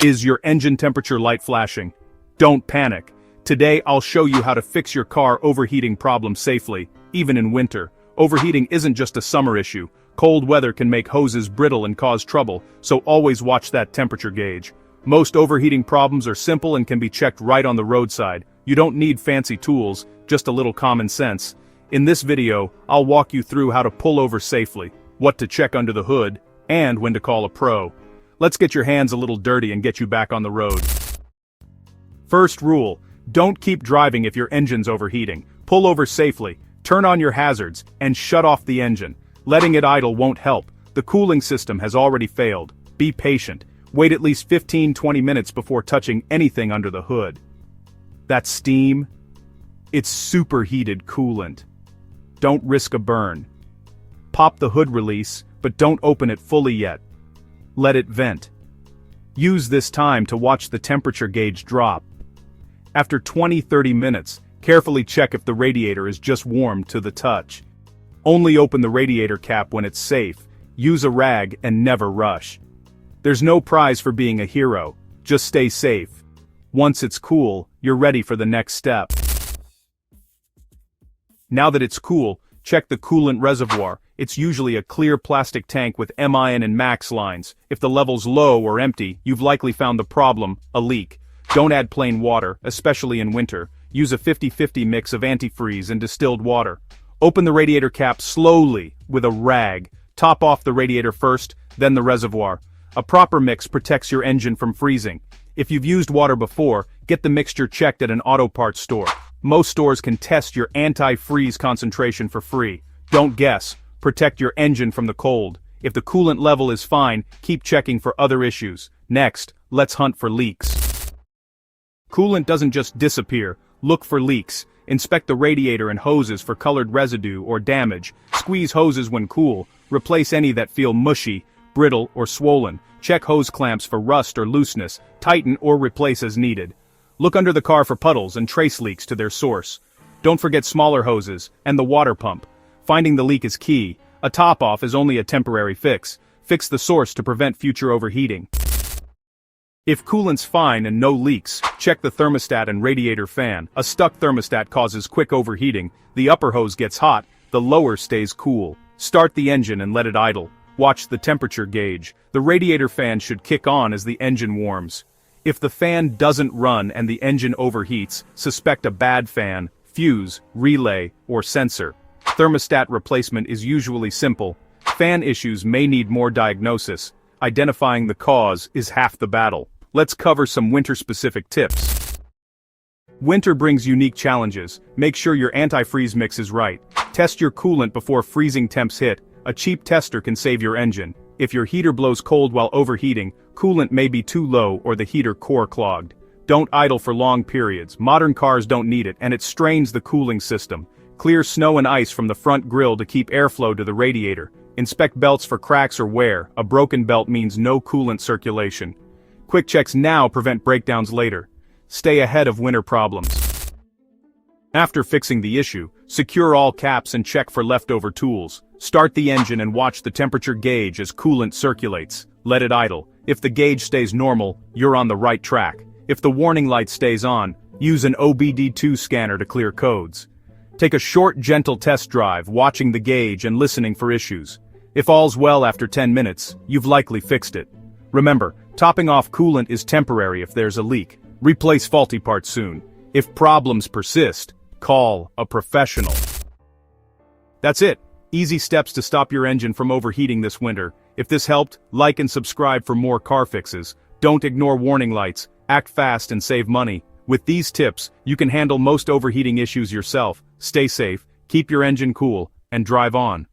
Is your engine temperature light flashing? Don't panic. Today I'll show you how to fix your car overheating problem safely, even in winter. Overheating isn't just a summer issue. Cold weather can make hoses brittle and cause trouble, so always watch that temperature gauge. Most overheating problems are simple and can be checked right on the roadside. You don't need fancy tools, just a little common sense. In this video, I'll walk you through how to pull over safely, what to check under the hood, and when to call a pro. Let's get your hands a little dirty and get you back on the road. First rule, don't keep driving if your engine's overheating. Pull over safely, turn on your hazards, and shut off the engine. Letting it idle won't help. The cooling system has already failed. Be patient. Wait at least 15-20 minutes before touching anything under the hood. That steam? It's superheated coolant. Don't risk a burn. Pop the hood release, but don't open it fully yet. Let it vent. Use this time to watch the temperature gauge drop. After 20-30 minutes, carefully check if the radiator is just warmed to the touch. Only open the radiator cap when it's safe. Use a rag and never rush. There's no prize for being a hero, just stay safe. Once it's cool, you're ready for the next step. Now that it's cool, check the coolant reservoir. It's usually a clear plastic tank with min and max lines. If the level's low or empty, you've likely found the problem, a leak. Don't add plain water, especially in winter. Use a 50-50 mix of antifreeze and distilled water. Open the radiator cap slowly with a rag. Top off the radiator first, then the reservoir. A proper mix protects your engine from freezing. If you've used water before, get the mixture checked at an auto parts store. Most stores can test your anti-freeze concentration for free. Don't guess. Protect your engine from the cold. If the coolant level is fine, keep checking for other issues. Next, let's hunt for leaks. Coolant doesn't just disappear. Look for leaks. Inspect the radiator and hoses for colored residue or damage. Squeeze hoses when cool. Replace any that feel mushy, brittle, or swollen. Check hose clamps for rust or looseness. Tighten or replace as needed. Look under the car for puddles and trace leaks to their source. Don't forget smaller hoses and the water pump. Finding the leak is key. A top-off is only a temporary fix. Fix the source to prevent future overheating. If coolant's fine and no leaks, check the thermostat and radiator fan. A stuck thermostat causes quick overheating. The upper hose gets hot, the lower stays cool. Start the engine and let it idle. Watch the temperature gauge. The radiator fan should kick on as the engine warms. If the fan doesn't run and the engine overheats, suspect a bad fan, fuse, relay, or sensor. Thermostat replacement is usually simple. Fan issues may need more diagnosis. Identifying the cause is half the battle. Let's cover some winter-specific tips. Winter brings unique challenges. Make sure your antifreeze mix is right. Test your coolant before freezing temps hit. A cheap tester can save your engine. If your heater blows cold while overheating, coolant may be too low or the heater core clogged. Don't idle for long periods. Modern cars don't need it, and it strains the cooling system. Clear snow and ice from the front grille to keep airflow to the radiator. Inspect belts for cracks or wear. A broken belt means no coolant circulation. Quick checks now prevent breakdowns later. Stay ahead of winter problems. After fixing the issue, secure all caps and check for leftover tools. Start the engine and watch the temperature gauge as coolant circulates. Let it idle. If the gauge stays normal, you're on the right track. If the warning light stays on, use an OBD2 scanner to clear codes. Take a short, gentle test drive, watching the gauge and listening for issues. If all's well after 10 minutes, you've likely fixed it. Remember, topping off coolant is temporary if there's a leak. Replace faulty parts soon. If problems persist, call a professional. That's it. Easy steps to stop your engine from overheating this winter. If this helped, like and subscribe for more car fixes. Don't ignore warning lights. Act fast and save money. With these tips, you can handle most overheating issues yourself. Stay safe, keep your engine cool, and drive on.